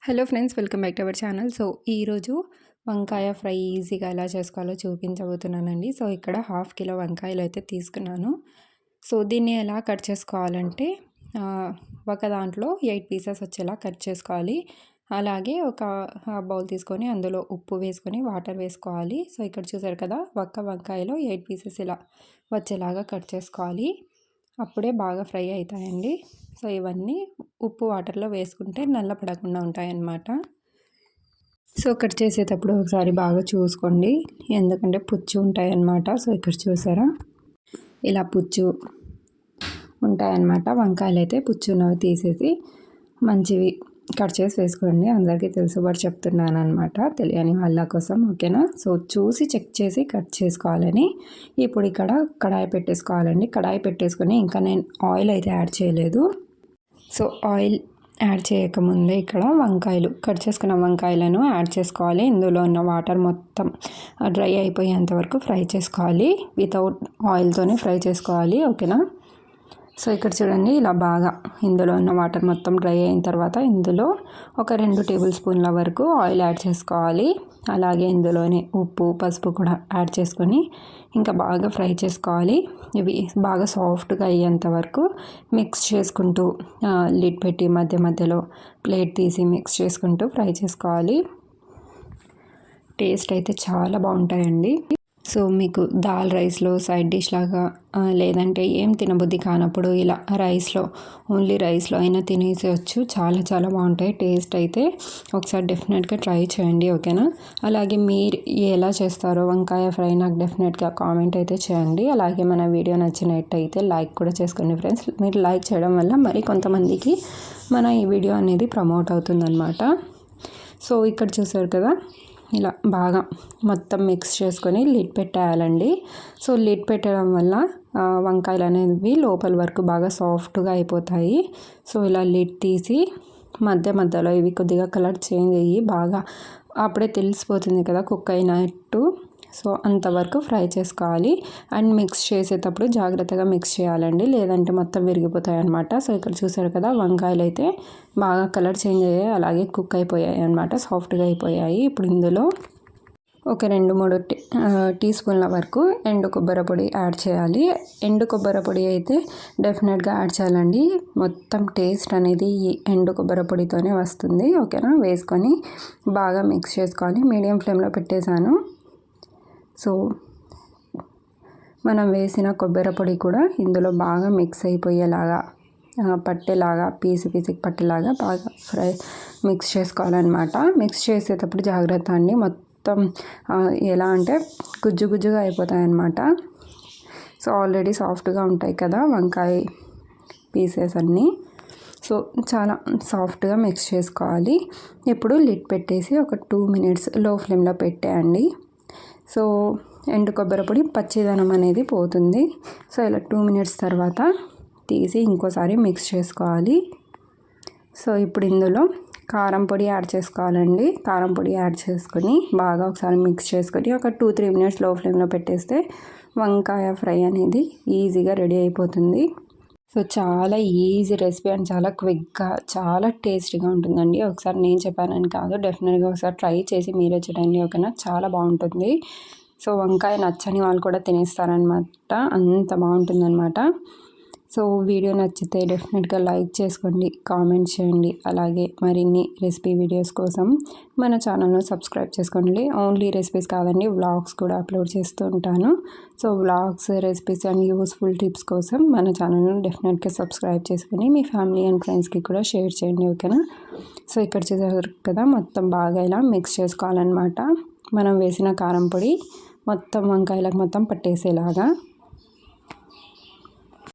Hello friends, welcome back to our channel. So ఈరోజు వంకాయ fry ఈజీగా ఎలా చేసుకోవాలో చూపించబోతున్నానండి. సో ఇక్కడ 1/2 కిలో వంకాయలు అయితే తీసుకున్నాను. సో దీన్ని ఎలా కట్ చేసుకోవాలంటే ఒక దాంట్లో 8 పీసెస్ వచ్చేలా కట్ చేసుకోవాలి. అలాగే ఒక బౌల్ తీసుకొని అందులో ఉప్పు వేసుకొని వాటర్ వేసుకోవాలి. సో ఇక్కడ చూసారు కదా, ఒక్క వంకాయలో 8 పీసెస్ ఇలా వచ్చేలాగా కట్ చేసుకోవాలి. అప్పుడే బాగా ఫ్రై అవుతాయండి. సో ఇవన్నీ ఉప్పు వాటర్లో వేసుకుంటే నల్లపడకుండా ఉంటాయన్నమాట. సో కట్ చేసేటప్పుడు ఒకసారి బాగా చూసుకోండి, ఎందుకంటే పుచ్చు ఉంటాయన్నమాట. సో ఇక్కడ చూసారా, ఇలా పుచ్చు ఉంటాయన్నమాట. వంకాయలు అయితే పుచ్చున్నవి తీసేసి మంచివి కట్ చేసి వేసుకోండి. అందరికీ తెలుసు బట్ చెప్తున్నాను అనమాట, తెలియని వాళ్ళ కోసం. ఓకేనా? సో చూసి చెక్ చేసి కట్ చేసుకోవాలని. ఇప్పుడు ఇక్కడ కడాయి పెట్టేసుకోవాలండి. కడాయి పెట్టేసుకొని ఇంకా నేను ఆయిల్ అయితే యాడ్ చేయలేదు. సో ఆయిల్ యాడ్ చేయకముందే ఇక్కడ వంకాయలు కట్ చేసుకున్న వంకాయలను యాడ్ చేసుకోవాలి. ఇందులో ఉన్న వాటర్ మొత్తం డ్రై అయిపోయేంత వరకు ఫ్రై చేసుకోవాలి. వితౌట్ ఆయిల్తోనే ఫ్రై చేసుకోవాలి. ఓకేనా? సో ఇక్కడ చూడండి, ఇలా బాగా ఇందులో ఉన్న వాటర్ మొత్తం డ్రై అయిన తర్వాత ఇందులో ఒక 2 టేబుల్ స్పూన్ల వరకు ఆయిల్ యాడ్ చేసుకోవాలి. అలాగే ఇందులోనే ఉప్పు, పసుపు కూడా యాడ్ చేసుకొని ఇంకా బాగా ఫ్రై చేసుకోవాలి. ఇవి బాగా సాఫ్ట్గా అయ్యేంత వరకు మిక్స్ చేసుకుంటూ లిడ్ పెట్టి మధ్య మధ్యలో ప్లేట్ తీసి మిక్స్ చేసుకుంటూ ఫ్రై చేసుకోవాలి. టేస్ట్ అయితే చాలా బాగుంటాయండి. సో మీకు దాల్ రైస్లో సైడ్ డిష్ లాగా, లేదంటే ఏం తినబుద్ధి కానప్పుడు ఇలా రైస్లో, ఓన్లీ రైస్లో అయినా తినేసేయచ్చు. చాలా చాలా బాగుంటాయి. టేస్ట్ అయితే ఒకసారి డెఫినెట్గా ట్రై చేయండి. ఓకేనా? అలాగే మీరు ఎలా చేస్తారో వంకాయ ఫ్రై నాకు డెఫినెట్గా కామెంట్ అయితే చేయండి. అలాగే మన వీడియో నచ్చినట్టయితే లైక్ కూడా చేసుకోండి ఫ్రెండ్స్. మీరు లైక్ చేయడం వల్ల మరి కొంతమందికి మన ఈ వీడియో అనేది ప్రమోట్ అవుతుందన్నమాట. సో ఇక్కడ చూసారు కదా, ఇలా బాగా మొత్తం మిక్స్ చేసుకొని లిడ్ పెట్టేయాలండి. సో లిడ్ పెట్టడం వల్ల వంకాయలు అనేవి లోపల వరకు బాగా సాఫ్ట్గా అయిపోతాయి. సో ఇలా లిడ్ తీసి మధ్య మధ్యలో ఇవి కొద్దిగా కలర్ చేంజ్ అయ్యి బాగా అప్పుడే తెలిసిపోతుంది కదా కుక్ అయినట్టు. సో అంతవరకు ఫ్రై చేసుకోవాలి. అండ్ మిక్స్ చేసేటప్పుడు జాగ్రత్తగా మిక్స్ చేయాలండి, లేదంటే మొత్తం విరిగిపోతాయి అన్నమాట. సో ఇక్కడ చూసారు కదా, వంకాయలు అయితే బాగా కలర్ చేంజ్ అయ్యాయి, అలాగే కుక్ అయిపోయాయి అన్నమాట, సాఫ్ట్గా అయిపోయాయి. ఇప్పుడు ఇందులో ఒక 2-3 టీ స్పూన్ల వరకు ఎండు కొబ్బరి పొడి యాడ్ చేయాలి. ఎండు కొబ్బరి పొడి అయితే డెఫినెట్గా యాడ్ చేయాలండి. మొత్తం టేస్ట్ అనేది ఈ ఎండు కొబ్బరి పొడితోనే వస్తుంది. ఓకేనా? వేసుకొని బాగా మిక్స్ చేసుకోవాలి. మీడియం ఫ్లేమ్లో పెట్టేశాను. సో మనం వేసిన కొబ్బరి పొడి కూడా ఇందులో బాగా మిక్స్ అయిపోయేలాగా, పట్టేలాగా, పీసుకి పట్టేలాగా బాగా మిక్స్ చేసుకోవాలన్నమాట. మిక్స్ చేసేటప్పుడు జాగ్రత్త అండి, మొత్తం ఎలా అంటే గుజ్జు గుజ్జుగా అయిపోతాయన్నమాట. సో ఆల్రెడీ సాఫ్ట్గా ఉంటాయి కదా వంకాయ పీసెస్ అన్నీ. సో చాలా సాఫ్ట్గా మిక్స్ చేసుకోవాలి. ఇప్పుడు లిడ్ పెట్టేసి ఒక 2 మినిట్స్ లో ఫ్లేమ్లో పెట్టేయండి. సో ఎండు కొబ్బరి పొడి పచ్చిదనం అనేది పోతుంది. సో ఇలా 2 మినిట్స్ తర్వాత తీసి ఇంకోసారి మిక్స్ చేసుకోవాలి. సో ఇప్పుడు ఇందులో కారం పొడి యాడ్ చేసుకోవాలండి. కారం పొడి యాడ్ చేసుకొని బాగా ఒకసారి మిక్స్ చేసుకొని ఒక 2-3 మినిట్స్ లో ఫ్లేమ్లో పెట్టేస్తే వంకాయ ఫ్రై అనేది ఈజీగా రెడీ అయిపోతుంది. సో చాలా ఈజీ రెసిపీ అండ్ చాలా క్విక్గా, చాలా టేస్టీగా ఉంటుందండి. ఒకసారి నేను చెప్పానని కాదు, డెఫినెట్గా ఒకసారి ట్రై చేసి మీరే చూడండి. ఓకేనా? చాలా బాగుంటుంది. సో వంకాయ నచ్చని వాళ్ళు కూడా తినేస్తారనమాట, అంత బాగుంటుందన్నమాట. సో వీడియో నచ్చితే డెఫినెట్గా లైక్ చేసుకోండి, కామెంట్ చేయండి. అలాగే మరిన్ని రెసిపీ వీడియోస్ కోసం మన ఛానల్ను సబ్స్క్రైబ్ చేసుకోండి. ఓన్లీ రెసిపీస్ కాదండి, వ్లాగ్స్ కూడా అప్లోడ్ చేస్తూ ఉంటాను. So vlogs, recipes and useful tips కోసం మన ఛానల్ను డెఫినెట్గా సబ్స్క్రైబ్ చేసుకొని మీ ఫ్యామిలీ అండ్ ఫ్రెండ్స్కి కూడా షేర్ చేయండి. ఓకేనా? సో ఇక్కడ చూసారు కదా, మొత్తం బాగా ఇలా మిక్స్ చేసుకోవాలన్నమాట. మనం వేసిన కారం పొడి మొత్తం వంకాయలకు మొత్తం పట్టేసేలాగా.